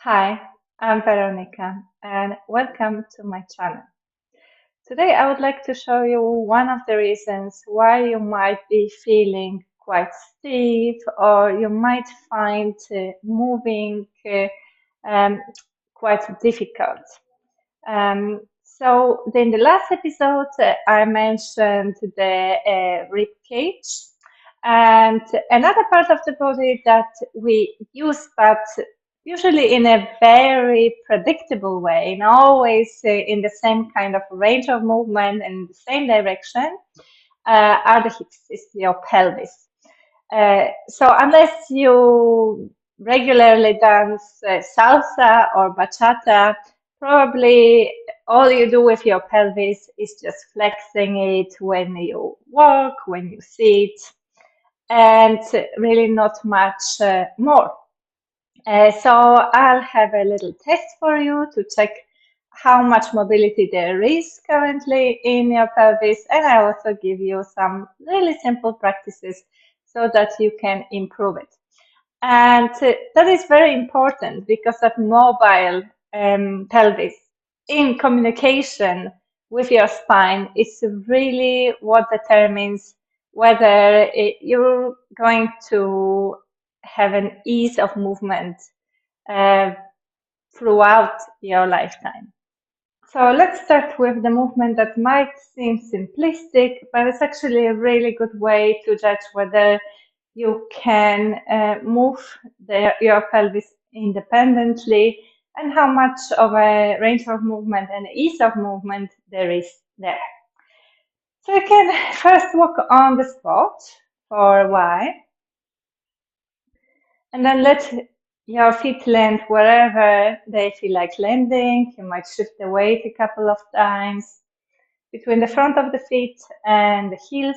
Hi, I'm Veronica and welcome to my channel. Today I would like to show you one of the reasons why you might be feeling quite stiff or you might find moving um, quite difficult. So in the last episode I mentioned the rib cage and another part of the body that we use but usually in a very predictable way and always in the same kind of range of movement and in the same direction are the hips, is your pelvis. So unless you regularly dance salsa or bachata, probably all you do with your pelvis is just flexing it when you walk, when you sit, and really not much more. So I'll have a little test for you to check how much mobility there is currently in your pelvis, and I also give you some really simple practices so that you can improve it. And that is very important because of mobile pelvis in communication with your spine is really what determines whether you're going to have an ease of movement uh, throughout your lifetime. So let's start with the movement that might seem simplistic, but it's actually a really good way to judge whether you can move your pelvis independently and how much of a range of movement and ease of movement there is there. So you can first walk on the spot for a while and then let your feet land wherever they feel like landing. You might shift the weight a couple of times between the front of the feet and the heels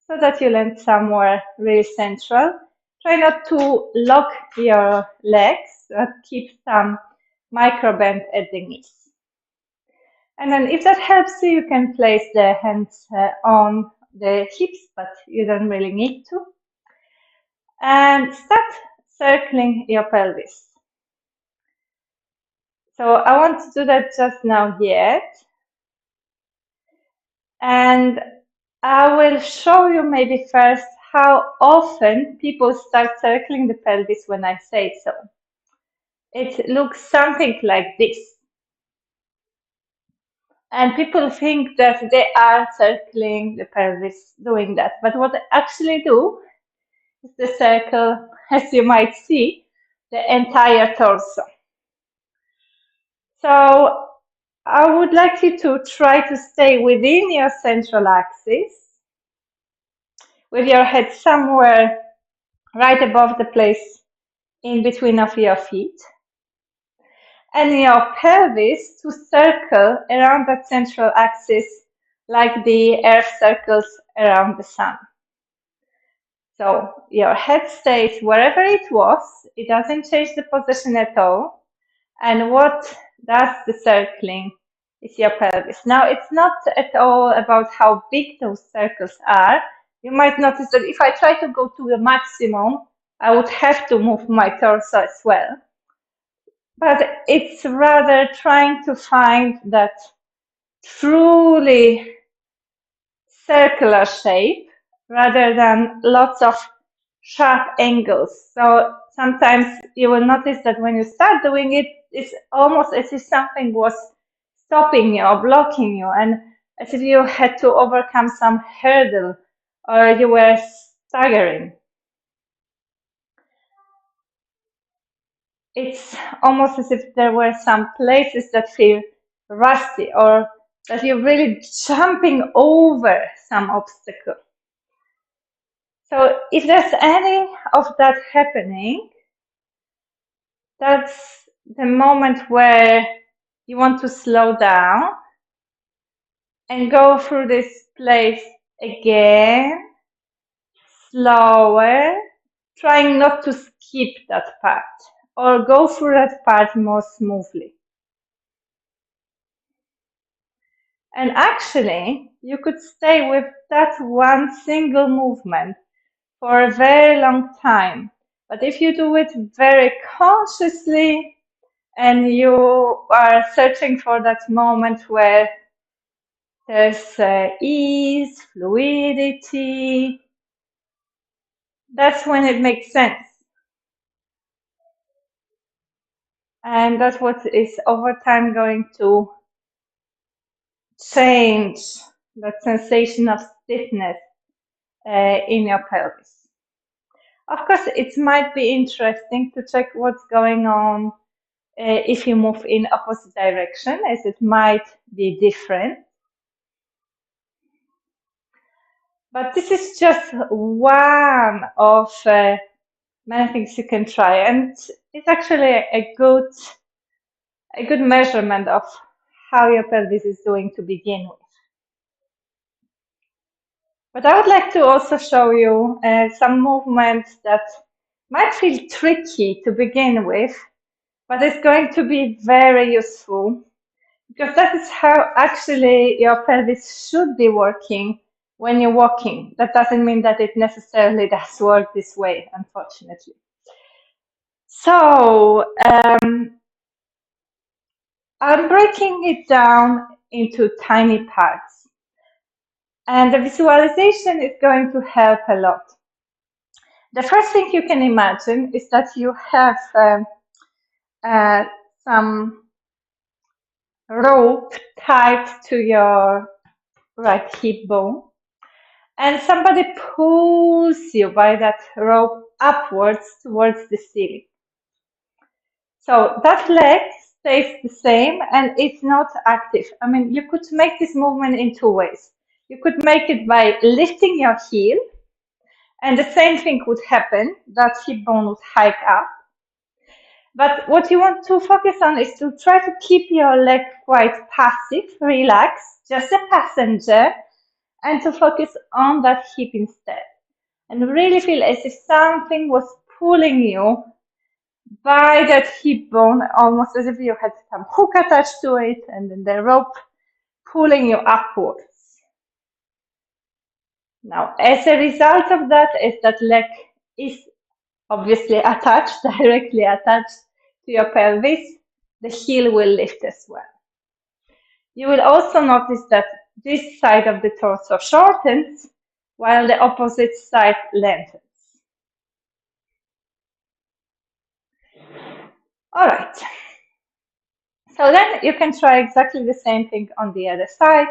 so that you land somewhere really central. Try not to lock your legs, but keep some micro bend at the knees. And then if that helps you, you can place the hands on the hips, but you don't really need to. And start circling your pelvis. So I want to do that just now yet. And I will show you maybe first how often people start circling the pelvis when I say so. It looks something like this. And people think that they are circling the pelvis doing that. But what they actually do is the circle, as you might see, the entire torso. So I would like you to try to stay within your central axis with your head somewhere right above the place in between of your feet and your pelvis to circle around that central axis like the earth circles around the sun. So your head stays wherever it was, it doesn't change the position at all. And what does the circling is your pelvis. Now, it's not at all about how big those circles are. You might notice that if I try to go to the maximum, I would have to move my torso as well. But it's rather trying to find that truly circular shape rather than lots of sharp angles. So sometimes you will notice that when you start doing it, it's almost as if something was stopping you or blocking you, and as if you had to overcome some hurdle or you were staggering. It's almost as if there were some places that feel rusty or that you're really jumping over some obstacle. So if there's any of that happening, that's the moment where you want to slow down and go through this place again, slower, trying not to skip that part or go through that part more smoothly. And actually, you could stay with that one single movement for a very long time. But if you do it very consciously and you are searching for that moment where there's ease, fluidity. That's when it makes sense. And that's what is over time going to change that sensation of stiffness in your pelvis. Of course, it might be interesting to check what's going on if you move in opposite direction, as it might be different. But this is just one of many things you can try, and it's actually a good measurement of how your pelvis is doing to begin with. But I would like to also show you some movements that might feel tricky to begin with, but it's going to be very useful because that is how actually your pelvis should be working when you're walking. That doesn't mean that it necessarily does work this way, unfortunately. So I'm breaking it down into tiny parts. And the visualization is going to help a lot. The first thing you can imagine is that you have uh, some rope tied to your right hip bone, and somebody pulls you by that rope upwards towards the ceiling. So that leg stays the same and it's not active. I mean, you could make this movement in two ways. You could make it by lifting your heel, and the same thing would happen. That hip bone would hike up. But what you want to focus on is to try to keep your leg quite passive, relaxed, just a passenger, and to focus on that hip instead. And really feel as if something was pulling you by that hip bone, almost as if you had some hook attached to it, and then the rope pulling you upwards. Now, as a result of that, as that leg is obviously attached, directly attached to your pelvis, the heel will lift as well. You will also notice that this side of the torso shortens while the opposite side lengthens. All right. So then you can try exactly the same thing on the other side.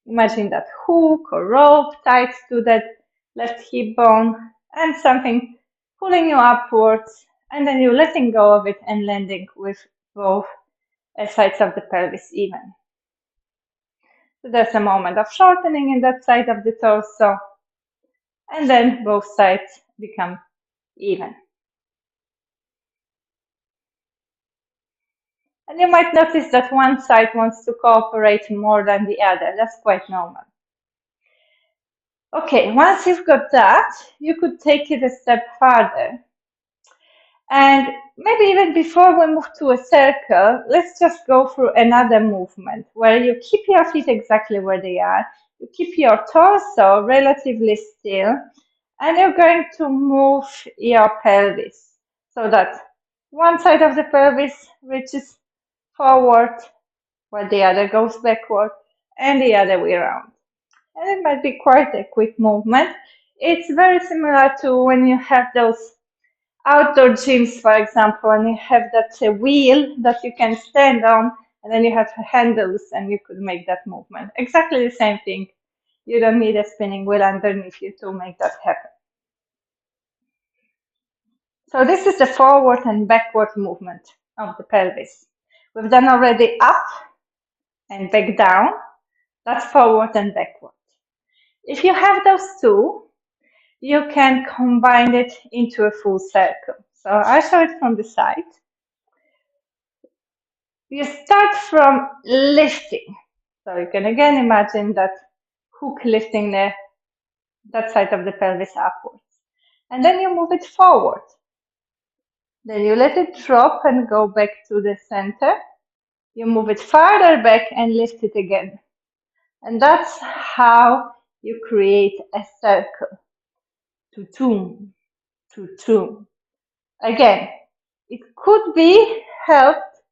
Imagine that hook or rope tied to that left hip bone and something pulling you upwards, and then you letting go of it and landing with both sides of the pelvis even. So there's a moment of shortening in that side of the torso, and then both sides become even. And you might notice that one side wants to cooperate more than the other. That's quite normal. Okay, once you've got that, you could take it a step further. And maybe even before we move to a circle, let's just go through another movement where you keep your feet exactly where they are. You keep your torso relatively still, and you're going to move your pelvis so that one side of the pelvis reaches forward while the other goes backward, and the other way around. And it might be quite a quick movement. It's very similar to when you have those outdoor gyms, for example, and you have that wheel that you can stand on, and then you have handles, and you could make that movement. Exactly the same thing. You don't need a spinning wheel underneath you to make that happen. So this is the forward and backward movement of the pelvis. We've done already up and back down. That's forward and backward. If you have those two, you can combine it into a full circle. So I'll show it from the side. You start from lifting. So you can again imagine that hook lifting that side of the pelvis upwards. And then you move it forward. Then you let it drop and go back to the center. You move it farther back and lift it again. And that's how you create a circle. Tutum, tutum. Again, it could be helped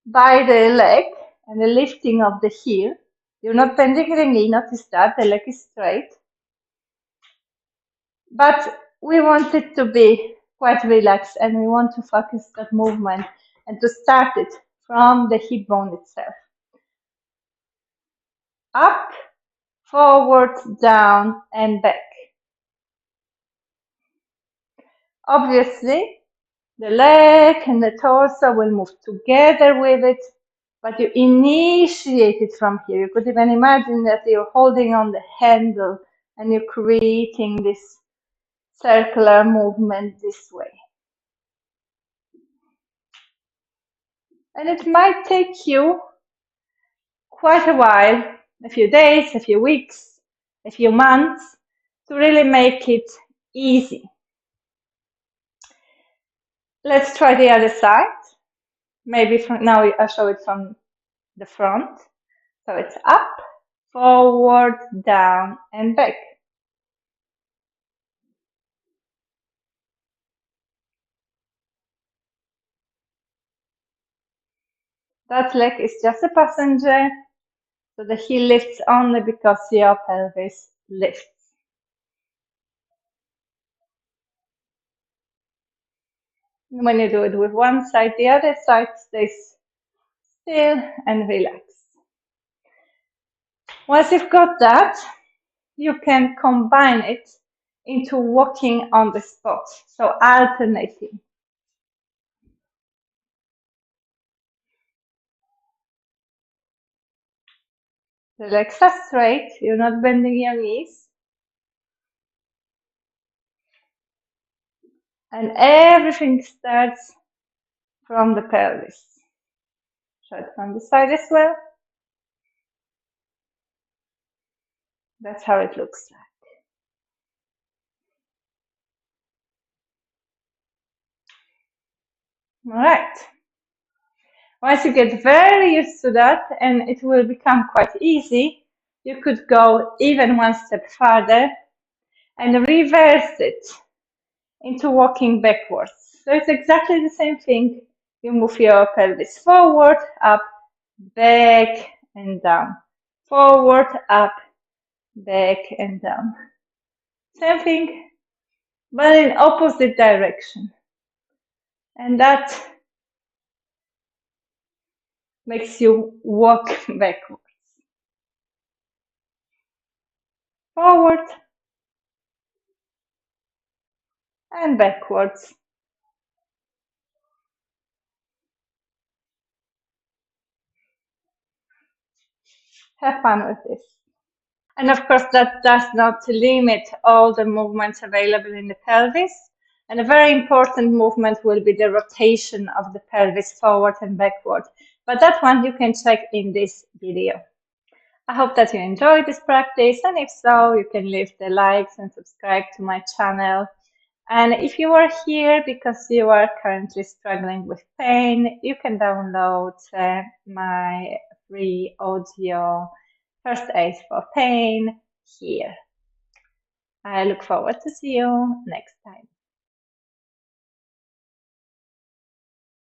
by the leg and the lifting of the heel. You're not bending the knee, notice that the leg is straight. But we want it to be quite relaxed and we want to focus that movement and to start it from the hip bone itself. Up, forward, down, and back. Obviously, the leg and the torso will move together with it, but you initiate it from here. You could even imagine that you're holding on the handle and you're creating this circular movement this way. And it might take you quite a while, a few days, a few weeks, a few months, to really make it easy. Let's try the other side. Maybe now I'll show it from the front. So it's up, forward, down, and back. That leg is just a passenger, so the heel lifts only because your pelvis lifts. When you do it with one side, the other side stays still and relaxed. Once you've got that, you can combine it into walking on the spot, so alternating. The legs are straight, you're not bending your knees. And everything starts from the pelvis. Show it from the side as well. That's how it looks like. All right. Once you get very used to that, and it will become quite easy, you could go even one step further and reverse it into walking backwards. So it's exactly the same thing. You move your pelvis forward, up, back, and down. Forward, up, back, and down. Same thing, but in opposite direction. And that makes you walk backwards. Forward and backwards. Have fun with this. And of course, that does not limit all the movements available in the pelvis. And a very important movement will be the rotation of the pelvis forward and backward. But that one you can check in this video. I hope that you enjoyed this practice, and if so, you can leave the likes and subscribe to my channel. And if you are here because you are currently struggling with pain, you can download my free audio first aid for pain here. I look forward to see you next time.